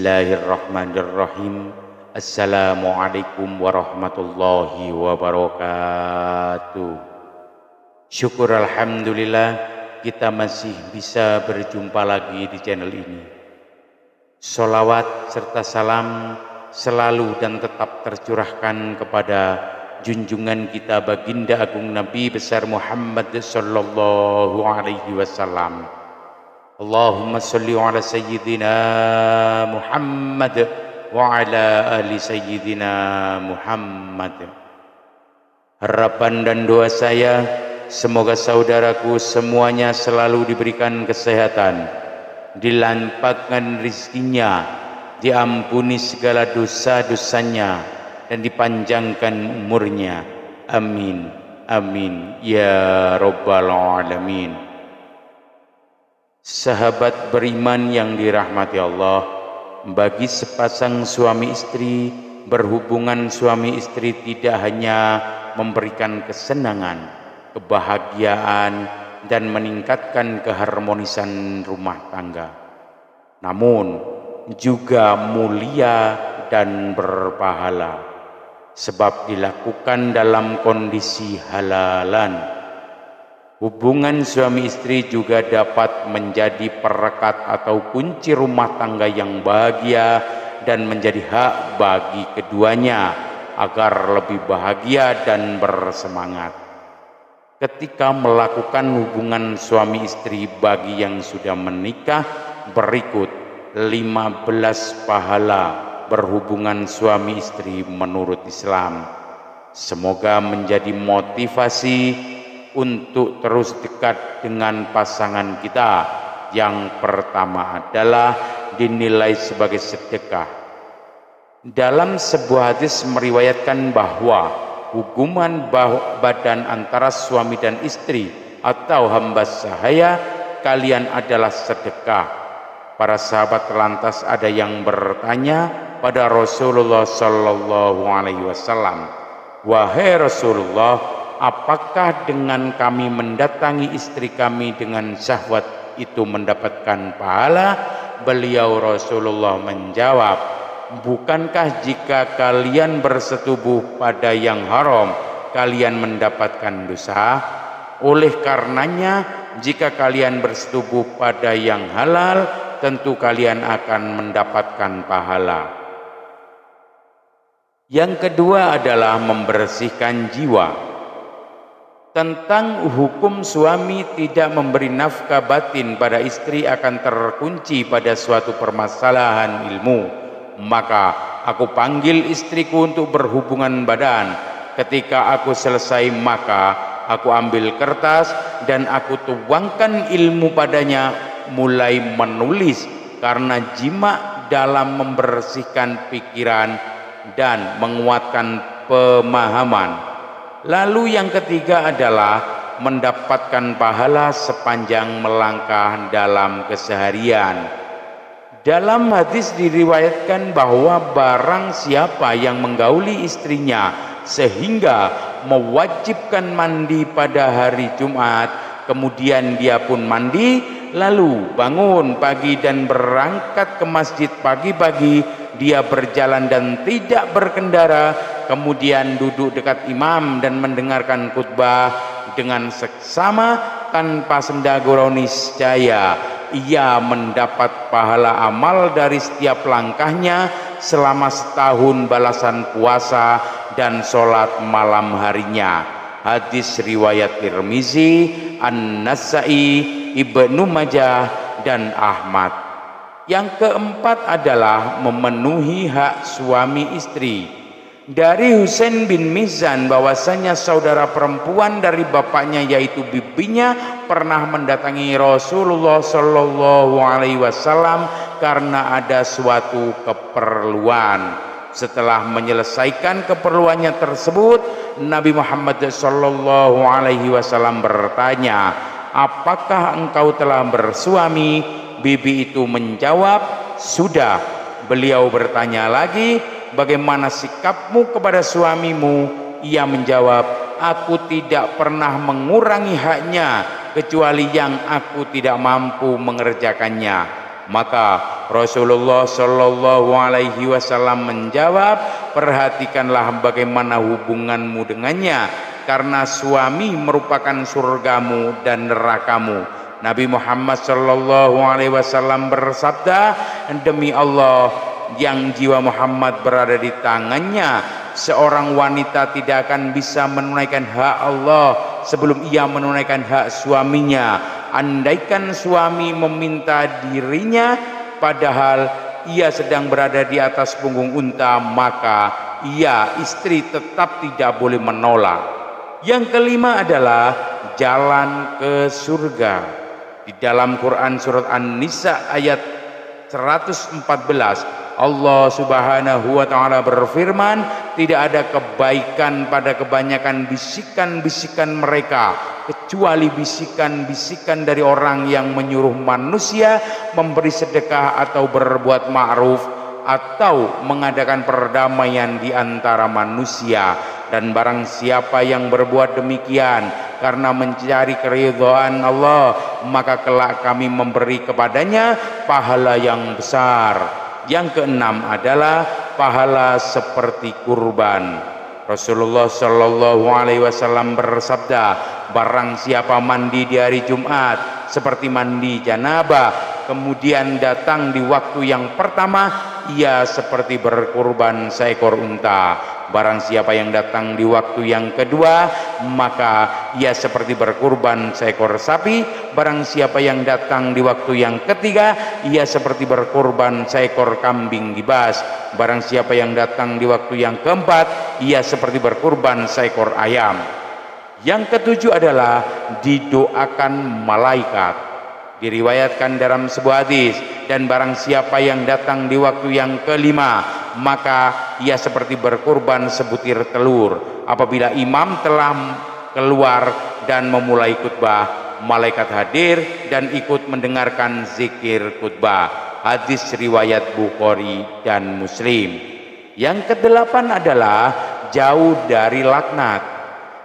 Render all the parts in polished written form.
Bismillahirrahmanirrahim. Assalamualaikum warahmatullahi wabarakatuh. Syukur alhamdulillah kita masih bisa berjumpa lagi di channel ini. Sholawat serta salam selalu dan tetap tercurahkan kepada junjungan kita baginda agung Nabi besar Muhammad sallallahu alaihi wasallam. Allahumma salli ala sayyidina Muhammad wa ala ali sayyidina Muhammad. Harapan dan doa saya, semoga saudaraku semuanya selalu diberikan kesehatan, dilampahkan rizkinya, diampuni segala dosa-dosanya, dan dipanjangkan umurnya. Amin, amin, ya rabbal alamin. Sahabat beriman yang dirahmati Allah, bagi sepasang suami istri, berhubungan suami istri tidak hanya memberikan kesenangan, kebahagiaan, dan meningkatkan keharmonisan rumah tangga, namun juga mulia dan berpahala, sebab dilakukan dalam kondisi halalan. Hubungan suami istri juga dapat menjadi perekat atau kunci rumah tangga yang bahagia dan menjadi hak bagi keduanya agar lebih bahagia dan bersemangat. Ketika melakukan hubungan suami istri bagi yang sudah menikah, berikut 15 pahala berhubungan suami istri menurut Islam. Semoga menjadi motivasi untuk terus dekat dengan pasangan kita. Yang pertama adalah dinilai sebagai sedekah. Dalam sebuah hadis meriwayatkan bahwa hubungan badan antara suami dan istri atau hamba sahaya kalian adalah sedekah. Para sahabat lantas ada yang bertanya pada Rasulullah sallallahu alaihi wasallam, "Wahai Rasulullah, apakah dengan kami mendatangi istri kami dengan syahwat itu mendapatkan pahala?" Beliau Rasulullah menjawab, "Bukankah jika kalian bersetubuh pada yang haram, kalian mendapatkan dosa? Oleh karenanya, jika kalian bersetubuh pada yang halal, tentu kalian akan mendapatkan pahala." Yang kedua adalah membersihkan jiwa. Tentang hukum suami tidak memberi nafkah batin pada istri akan terkunci pada suatu permasalahan ilmu. Maka aku panggil istriku untuk berhubungan badan. Ketika aku selesai, maka aku ambil kertas dan aku tuangkan ilmu padanya, mulai menulis, karena jima dalam membersihkan pikiran dan menguatkan pemahaman. Lalu yang ketiga adalah mendapatkan pahala sepanjang melangkah dalam keseharian. Dalam hadis diriwayatkan bahwa barang siapa yang menggauli istrinya sehingga mewajibkan mandi pada hari Jumat, kemudian dia pun mandi, lalu bangun pagi dan berangkat ke masjid pagi-pagi, dia berjalan dan tidak berkendara, kemudian duduk dekat imam dan mendengarkan khutbah dengan seksama tanpa senda gurau, niscaya ia mendapat pahala amal dari setiap langkahnya selama setahun balasan puasa dan sholat malam harinya. Hadis riwayat Tirmizi, An-Nasa'i, Ibnu Majah, dan Ahmad. Yang keempat adalah memenuhi hak suami istri. Dari Husain bin Mizan bahwasanya saudara perempuan dari bapaknya yaitu bibinya pernah mendatangi Rasulullah sallallahu alaihi wasallam karena ada suatu keperluan. Setelah menyelesaikan keperluannya tersebut, Nabi Muhammad sallallahu alaihi wasallam bertanya, "Apakah engkau telah bersuami?" Bibi itu menjawab, "Sudah." Beliau bertanya lagi, "Bagaimana sikapmu kepada suamimu?" Ia menjawab, "Aku tidak pernah mengurangi haknya kecuali yang aku tidak mampu mengerjakannya." Maka Rasulullah Shallallahu Alaihi Wasallam menjawab, perhatikanlah bagaimana hubunganmu dengannya, karena suami merupakan surgamu dan nerakamu. Nabi Muhammad Shallallahu Alaihi Wasallam bersabda, demi Allah yang jiwa Muhammad berada di tangannya, seorang wanita tidak akan bisa menunaikan hak Allah sebelum ia menunaikan hak suaminya. Andaikan suami meminta dirinya padahal ia sedang berada di atas punggung unta, maka ia istri tetap tidak boleh menolak. Yang kelima adalah jalan ke surga. Di dalam Quran surat An-Nisa ayat 114, Allah Subhanahu wa taala berfirman, tidak ada kebaikan pada kebanyakan bisikan-bisikan mereka kecuali bisikan-bisikan dari orang yang menyuruh manusia memberi sedekah atau berbuat ma'ruf atau mengadakan perdamaian di antara manusia. Dan barang siapa yang berbuat demikian karena mencari keridhaan Allah, maka kelak kami memberi kepadanya pahala yang besar. Yang keenam adalah pahala seperti kurban. Rasulullah Shallallahu Alaihi Wasallam bersabda, barang siapa mandi di hari Jumat seperti mandi janabah, kemudian datang di waktu yang pertama, ia seperti berkurban seekor unta. Barang siapa yang datang di waktu yang kedua, maka ia seperti berkurban seekor sapi. Barang siapa yang datang di waktu yang ketiga, ia seperti berkurban seekor kambing gibas. Barang siapa yang datang di waktu yang keempat, ia seperti berkurban seekor ayam. Yang ketujuh adalah didoakan malaikat. Diriwayatkan dalam sebuah hadis, dan barang siapa yang datang di waktu yang kelima, maka ia seperti berkurban sebutir telur. Apabila imam telah keluar dan memulai khutbah, malaikat hadir dan ikut mendengarkan zikir khutbah. Hadis riwayat Bukhari dan Muslim. Yang kedelapan adalah jauh dari laknat.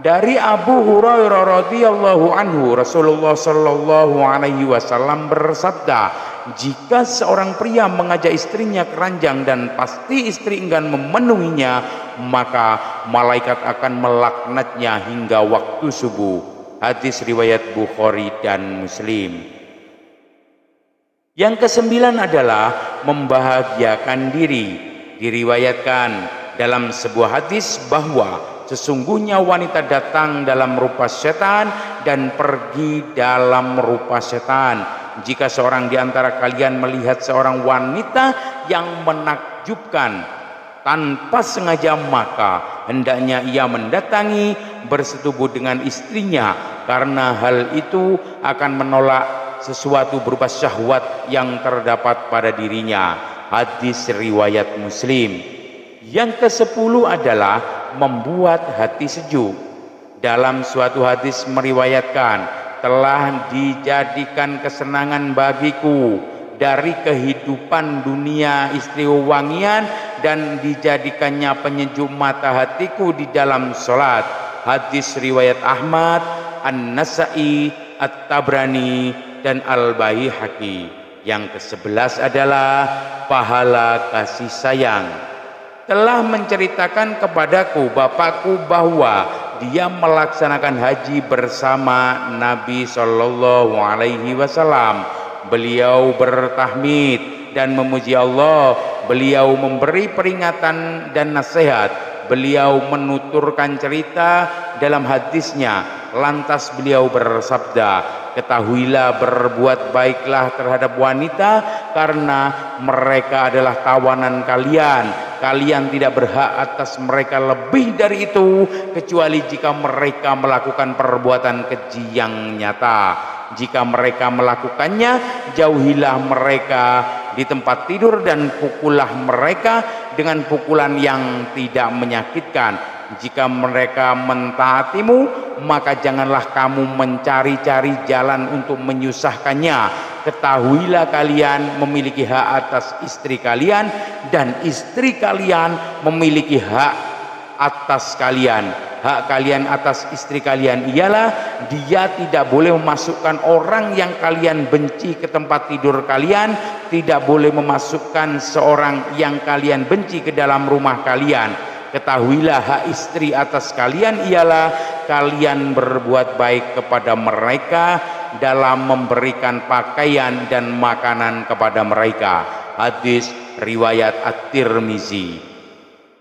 Dari Abu Hurairah radhiyallahu anhu, Rasulullah Shallallahu Alaihi Wasallam bersabda, jika seorang pria mengajak istrinya ke ranjang dan pasti istri enggan memenuhinya, maka malaikat akan melaknatnya hingga waktu subuh. Hadis riwayat Bukhari dan Muslim. Yang kesembilan adalah membahagiakan diri. Diriwayatkan dalam sebuah hadis bahwa sesungguhnya wanita datang dalam rupa setan dan pergi dalam rupa setan. Jika seorang di antara kalian melihat seorang wanita yang menakjubkan tanpa sengaja, maka hendaknya ia mendatangi bersetubuh dengan istrinya, karena hal itu akan menolak sesuatu berupa syahwat yang terdapat pada dirinya. Hadis riwayat Muslim. Yang ke-10 adalah membuat hati sejuk. Dalam suatu hadis meriwayatkan, telah dijadikan kesenangan bagiku dari kehidupan dunia istri wangian, dan dijadikannya penyejuk mata hatiku di dalam sholat. Hadis riwayat Ahmad, An-Nasai, At-Tabrani, dan Al-Baihaqi. Yang ke-11 adalah pahala kasih sayang. Telah menceritakan kepadaku bapakku bahwa dia melaksanakan haji bersama Nabi Shallallahu Alaihi Wasallam. Beliau bertahmid dan memuji Allah. Beliau memberi peringatan dan nasihat. Beliau menuturkan cerita dalam hadisnya. Lantas beliau bersabda, ketahuilah, berbuat baiklah terhadap wanita, karena mereka adalah tawanan kalian. Kalian tidak berhak atas mereka lebih dari itu, kecuali jika mereka melakukan perbuatan keji yang nyata. Jika mereka melakukannya, jauhilah mereka di tempat tidur dan pukullah mereka dengan pukulan yang tidak menyakitkan. Jika mereka mentaatimu, maka janganlah kamu mencari-cari jalan untuk menyusahkannya. Ketahuilah kalian memiliki hak atas istri kalian, dan istri kalian memiliki hak atas kalian. Hak kalian atas istri kalian ialah dia tidak boleh memasukkan orang yang kalian benci ke tempat tidur kalian, tidak boleh memasukkan seorang yang kalian benci ke dalam rumah kalian. Ketahuilah hak istri atas kalian ialah kalian berbuat baik kepada mereka dalam memberikan pakaian dan makanan kepada mereka. Hadis riwayat At-Tirmizi.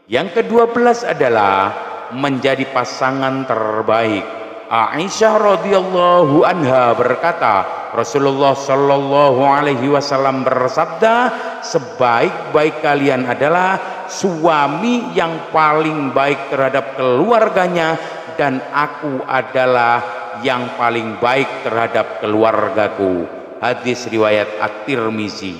Yang ke-12 adalah menjadi pasangan terbaik. Aisyah radhiyallahu anha berkata, Rasulullah shallallahu alaihi wasallam bersabda, sebaik-baik kalian adalah suami yang paling baik terhadap keluarganya, dan aku adalah yang paling baik terhadap keluargaku. Hadis riwayat At-Tirmizi.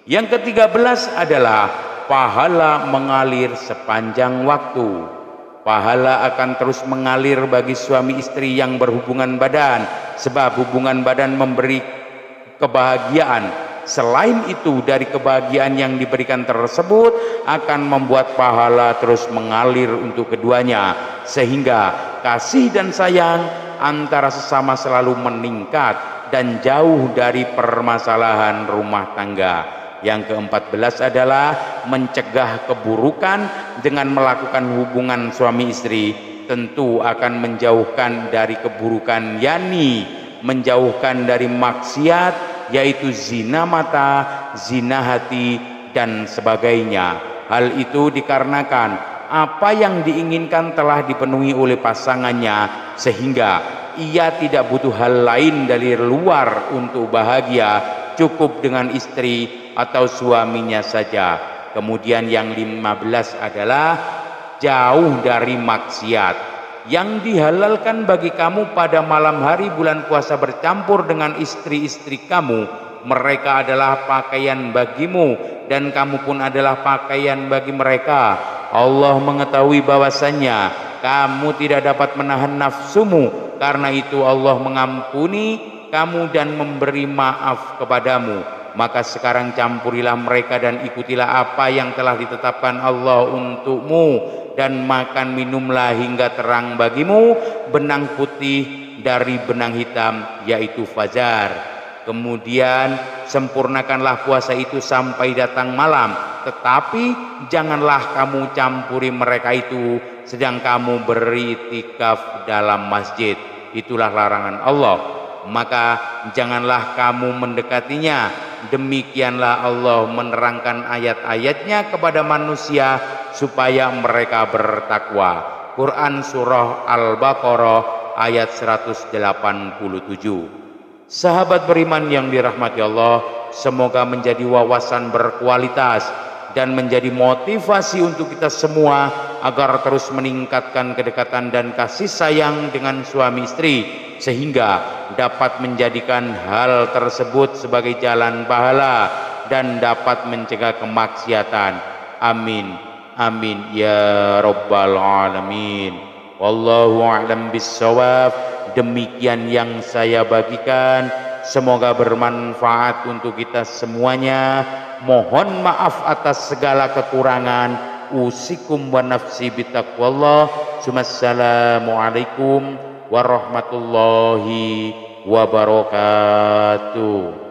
Yang ke-13 adalah pahala mengalir sepanjang waktu. Pahala akan terus mengalir bagi suami istri yang berhubungan badan, sebab hubungan badan memberi kebahagiaan. Selain itu, dari kebahagiaan yang diberikan tersebut akan membuat pahala terus mengalir untuk keduanya, sehingga kasih dan sayang antara sesama selalu meningkat dan jauh dari permasalahan rumah tangga. Yang ke-14 adalah mencegah keburukan dengan melakukan hubungan suami istri. Tentu akan menjauhkan dari keburukan, yakni menjauhkan dari maksiat, yaitu zina mata, zina hati, dan sebagainya. Hal itu dikarenakan apa yang diinginkan telah dipenuhi oleh pasangannya, sehingga ia tidak butuh hal lain dari luar untuk bahagia, cukup dengan istri atau suaminya saja. Kemudian yang 15 adalah jauh dari maksiat. Yang dihalalkan bagi kamu pada malam hari bulan puasa bercampur dengan istri-istri kamu, mereka adalah pakaian bagimu dan kamu pun adalah pakaian bagi mereka. Allah mengetahui bahwasannya kamu tidak dapat menahan nafsumu, karena itu Allah mengampuni kamu dan memberi maaf kepadamu. Maka sekarang campurilah mereka dan ikutilah apa yang telah ditetapkan Allah untukmu, dan makan minumlah hingga terang bagimu benang putih dari benang hitam, yaitu fajar. Kemudian sempurnakanlah puasa itu sampai datang malam, tetapi janganlah kamu campuri mereka itu sedang kamu beritikaf dalam masjid. Itulah larangan Allah, maka janganlah kamu mendekatinya. Demikianlah Allah menerangkan ayat-ayatnya kepada manusia supaya mereka bertakwa. Quran Surah Al-Baqarah ayat 187. Sahabat beriman yang dirahmati Allah, semoga menjadi wawasan berkualitas dan menjadi motivasi untuk kita semua agar terus meningkatkan kedekatan dan kasih sayang dengan suami istri, sehingga dapat menjadikan hal tersebut sebagai jalan pahala dan dapat mencegah kemaksiatan. Amin amin ya rabbal alamin. Wallahu a'lam bissawab. Demikian yang saya bagikan, semoga bermanfaat untuk kita semuanya. Mohon maaf atas segala kekurangan. Usikum wa nafsi bitaqwallah. Assalamualaikum warahmatullahi wabarakatuh.